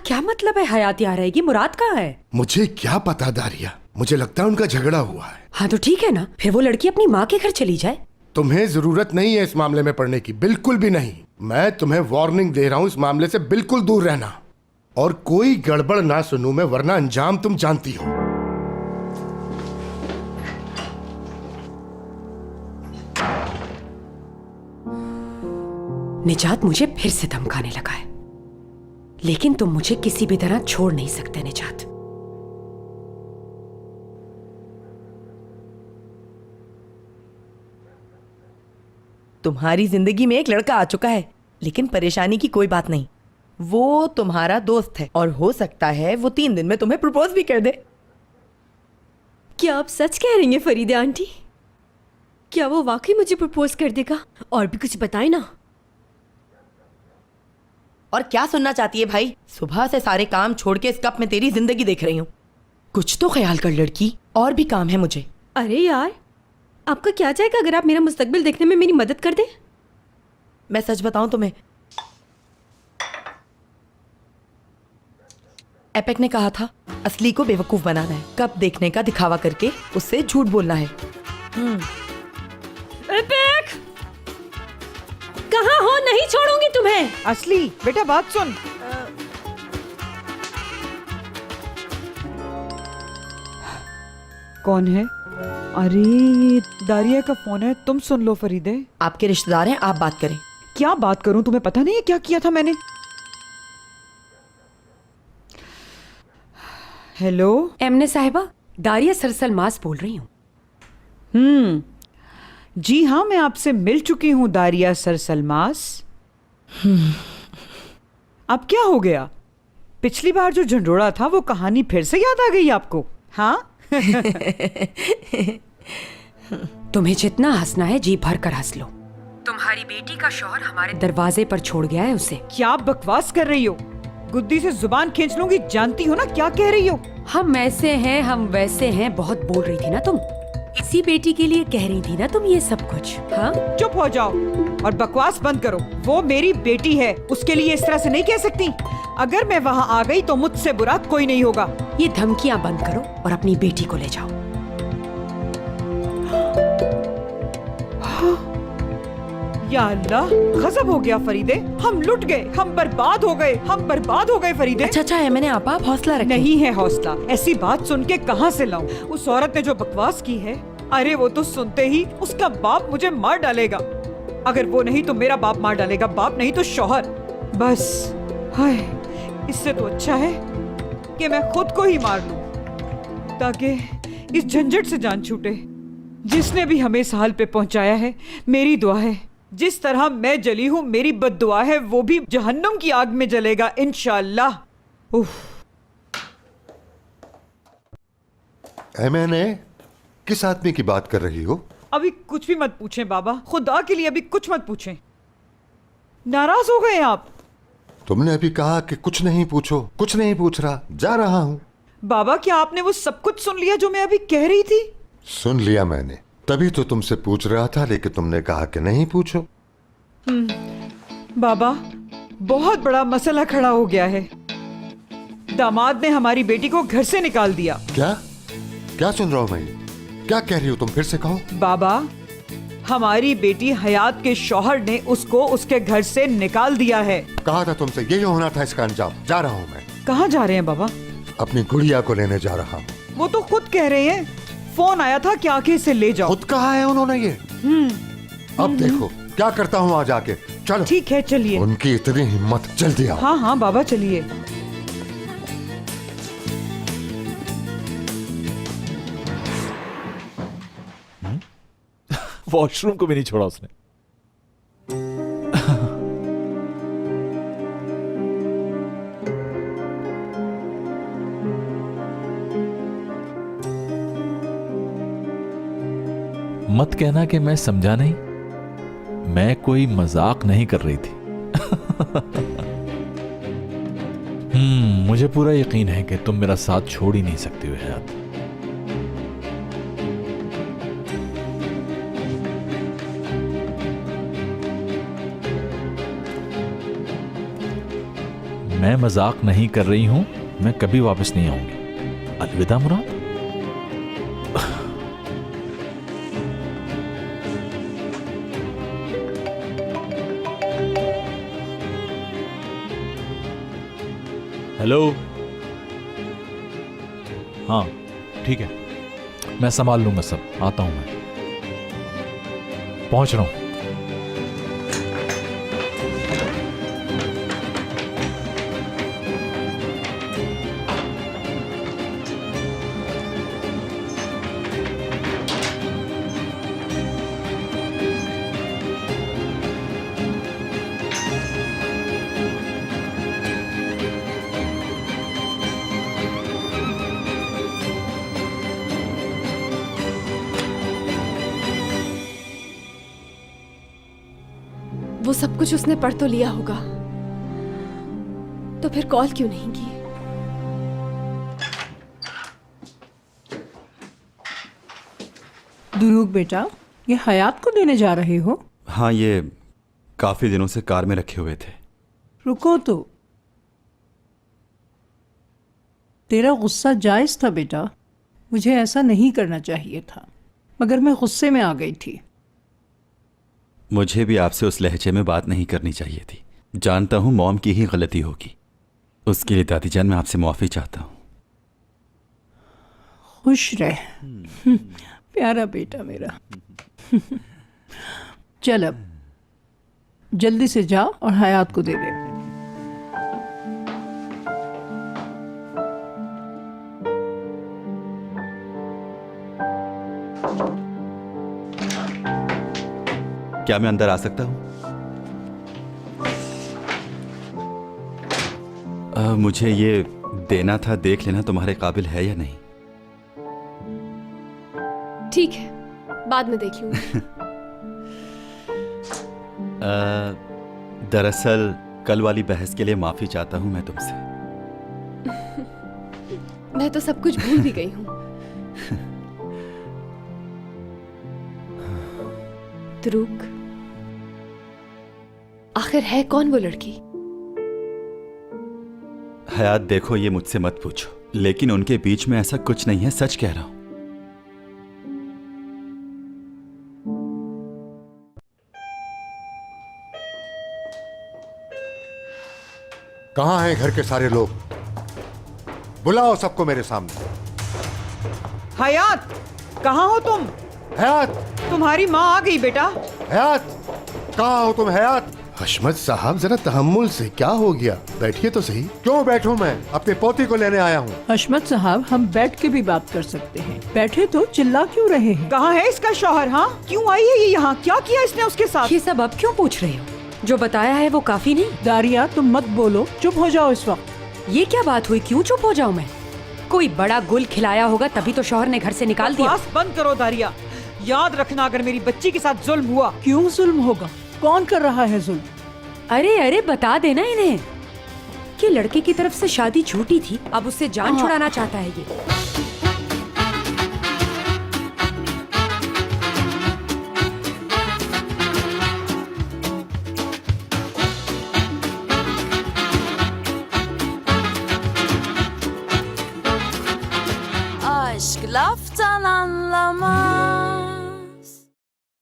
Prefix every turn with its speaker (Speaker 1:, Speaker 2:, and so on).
Speaker 1: क्या मतलब है हयात यहाँ रहेगी? मुराद कहाँ है?
Speaker 2: मुझे क्या पता दारिया, मुझे लगता है उनका झगड़ा हुआ है।
Speaker 1: हाँ तो ठीक है ना, फिर वो लड़की अपनी माँ के घर चली जाए।
Speaker 2: तुम्हें जरूरत नहीं है इस मामले में पड़ने की, बिल्कुल भी नहीं। मैं तुम्हें वार्निंग दे रहा हूँ, इस मामले से बिल्कुल दूर रहना और कोई गड़बड़ ना सुनूं मैं, वरना अंजाम तुम जानती हो।
Speaker 1: निजात मुझे फिर से धमकाने लगा है, लेकिन तुम मुझे किसी भी तरह छोड़ नहीं सकते निजात।
Speaker 3: तुम्हारी जिंदगी में एक लड़का आ चुका है, लेकिन परेशानी की कोई बात नहीं। वो तुम्हारा दोस्त है और हो सकता है वो 3 दिन में तुम्हें प्रपोज भी कर दे।
Speaker 4: क्या आप सच कह रही हैं फरीदा आंटी? क्या वो वाकई मुझे प्रपोज कर देगा? और भी कुछ बताएं ना।
Speaker 3: और क्या सुनना चाहती है भाई? सुबह से सारे काम छोड़ के इस कप में तेरी जिंदगी देख रही हूँ। कुछ तो ख्याल कर लड़की, और भी काम है मुझे।
Speaker 4: अरे यार, आपका क्या जाएगा अगर आप मेरा मुस्तकबिल देखने में मेरी मदद कर दें?
Speaker 3: मैं सच बताऊं तुम्हें, एपेक ने कहा था असली को बेवकूफ बनाना है, कप देखने का दिखावा करके उससे झूठ बोलना है।
Speaker 4: एपेक, कहाँ हो? नहीं छोड़ूंगी तुम्हें।
Speaker 5: असली बेटा बात सुन। कौन है? अरे ये दारिया का फोन है, तुम सुन लो फरीदे।
Speaker 3: आपके रिश्तेदार हैं, आप बात करें।
Speaker 5: क्या बात करूं, तुम्हें पता नहीं है क्या किया था मैंने? हेलो
Speaker 1: एमने साहिबा, दारिया सरसल मास बोल रही हूँ।
Speaker 5: जी हाँ, मैं आपसे मिल चुकी हूँ दारिया सरसलमास। अब क्या हो गया? पिछली बार जो झंडोड़ा था वो कहानी फिर से याद आ गई आपको? हाँ
Speaker 1: तुम्हें जितना हंसना है जी भर कर हंस लो। तुम्हारी बेटी का शौहर हमारे दरवाजे पर छोड़ गया है उसे।
Speaker 5: क्या आप बकवास कर रही हो? गुद्दी से जुबान खींच लूंगी, जानती हो ना क्या कह रही हो?
Speaker 1: हम ऐसे हैं, हम वैसे हैं, बहुत बोल रही थी ना तुम। इसी बेटी के लिए कह रही थी ना तुम ये सब कुछ। हाँ
Speaker 5: चुप हो जाओ और बकवास बंद करो। वो मेरी बेटी है, उसके लिए इस तरह से नहीं कह सकती। अगर मैं वहाँ आ गई तो मुझसे बुरा कोई नहीं होगा।
Speaker 1: ये धमकियाँ बंद करो और अपनी बेटी को ले जाओ।
Speaker 5: या अल्लाह, गजब हो गया फरीदे, हम लुट गए, हम बर्बाद हो गए, हम बर्बाद हो गए फरीदे।
Speaker 3: अच्छा है, मैंने आप हौसला रखें।
Speaker 5: नहीं है हौसला, ऐसी बात सुन के कहाँ से लाऊं? उस औरत ने जो बकवास की है, अरे वो तो सुनते ही उसका बाप मुझे मार डालेगा। अगर वो नहीं तो मेरा बाप मार डालेगा, बाप नहीं तो शौहर। बस हाय, इससे तो अच्छा है कि मैं खुद को ही मार लूं, ताकि इस झंझट से जान छूटे। जिसने भी हमें इस हाल पे पहुंचाया है, मेरी दुआ है जिस तरह मैं जली हूं, मेरी बद्दुआ है वो भी जहन्नुम की आग में जलेगा इंशाअल्लाह। उफ।
Speaker 6: मैंने किस आदमी की बात कर रही हो?
Speaker 5: अभी कुछ भी मत पूछें बाबा, खुदा के लिए अभी कुछ मत पूछें। नाराज हो गए आप?
Speaker 6: तुमने अभी कहा कि कुछ नहीं पूछो। कुछ नहीं पूछ रहा, जा रहा हूं।
Speaker 5: बाबा क्या आपने वो सब कुछ सुन लिया जो मैं अभी कह रही थी?
Speaker 6: सुन लिया मैंने, तभी तो तुमसे पूछ रहा था, लेकिन तुमने कहा कि नहीं पूछो।
Speaker 5: बाबा बहुत बड़ा मसला खड़ा हो गया है। दामाद ने हमारी बेटी को घर से निकाल दिया।
Speaker 6: क्या क्या सुन रहा हूं मैं? क्या कह रही हो तुम? फिर से कहो।
Speaker 5: बाबा हमारी बेटी हयात के शौहर ने उसको उसके घर से निकाल दिया है।
Speaker 6: कहा था तुमसे, यही होना था इसका अंजाम। जा रहा हूं मैं।
Speaker 5: कहाँ जा रहे हैं बाबा?
Speaker 6: अपनी गुड़िया को लेने जा रहा हूं।
Speaker 5: वो तो खुद कह रहे हैं, फोन आया था कि आके इसे ले जाओ।
Speaker 6: खुद कहा है उन्होंने ये? अब देखो क्या करता हूं आज आके। चलो
Speaker 5: ठीक है चलिए।
Speaker 6: उनकी इतनी हिम्मत, जल्दी आओ।
Speaker 5: हाँ हाँ बाबा चलिए।
Speaker 7: वॉशरूम को भी नहीं छोड़ा उसने। मत कहना कि मैं समझा नहीं, मैं कोई मजाक नहीं कर रही थी। मुझे पूरा यकीन है कि तुम मेरा साथ छोड़ ही नहीं सकती हो हयात। मैं मजाक नहीं कर रही हूं, मैं कभी वापस नहीं आऊंगी। अलविदा मुराद। हेलो। हाँ ठीक है, मैं संभाल लूंगा सब, आता हूं मैं, पहुंच रहा हूं।
Speaker 4: वो सब कुछ उसने पढ़ तो लिया होगा, तो फिर कॉल क्यों नहीं की?
Speaker 8: दुरूग बेटा, ये हयात को देने जा रहे हो?
Speaker 9: हाँ, ये काफी दिनों से कार में रखे हुए थे।
Speaker 8: रुको तो। तेरा गुस्सा जायज था बेटा, मुझे ऐसा नहीं करना चाहिए था, मगर मैं गुस्से में आ गई थी।
Speaker 9: मुझे भी आपसे उस लहजे में बात नहीं करनी चाहिए थी। जानता हूं मॉम की ही गलती होगी, उसके लिए दादी जान मैं आपसे माफी चाहता हूं।
Speaker 8: खुश रह प्यारा बेटा मेरा। चल अब जल्दी से जा और हयात को दे दे।
Speaker 9: क्या मैं अंदर आ सकता हूं? मुझे ये देना था, देख लेना तुम्हारे काबिल है या नहीं।
Speaker 4: ठीक है, बाद में देख लूंगी।
Speaker 9: दरअसल कल वाली बहस के लिए माफी चाहता हूं मैं तुमसे।
Speaker 4: मैं तो सब कुछ भूल भी गई हूँ। तुरुक, आखिर है कौन वो लड़की?
Speaker 9: हयात देखो, ये मुझसे मत पूछो, लेकिन उनके बीच में ऐसा कुछ नहीं है, सच कह रहा हूं।
Speaker 6: कहां हैं घर के सारे लोग? बुलाओ सबको मेरे सामने।
Speaker 5: हयात, कहाँ हो तुम?
Speaker 6: हयात,
Speaker 5: तुम्हारी माँ आ गई बेटा।
Speaker 6: हयात, कहां हो तुम हयात?
Speaker 2: हशमत साहब जरा तहम्मुल से, क्या हो गया? बैठिए तो सही।
Speaker 6: क्यों बैठूं मैं? अपने पोती को लेने आया हूं।
Speaker 8: हशमत साहब, हम बैठ के भी बात कर सकते हैं, बैठे तो चिल्ला क्यों रहे हैं?
Speaker 5: कहाँ है इसका शौहर? हाँ, क्यों आई है ये यहाँ? क्या किया इसने उसके साथ?
Speaker 1: ये सब अब क्यों पूछ रहे हो? जो बताया है वो काफी नहीं?
Speaker 8: दारिया, तुम मत बोलो, चुप हो जाओ इस वक्त।
Speaker 1: ये क्या बात हुई? क्यों चुप हो जाऊं मैं? कोई बड़ा गुल खिलाया होगा तभी तो शौहर ने घर से निकाल दिया।
Speaker 5: बकवास बंद करो दारिया। याद रखना, अगर मेरी बच्ची के साथ जुल्म हुआ।
Speaker 8: क्यों जुल्म होगा? कौन कर रहा है जुल्म?
Speaker 1: अरे अरे बता देना इन्हें कि लड़के की तरफ से शादी झूठी थी, अब उससे जान छुड़ाना चाहता है ये।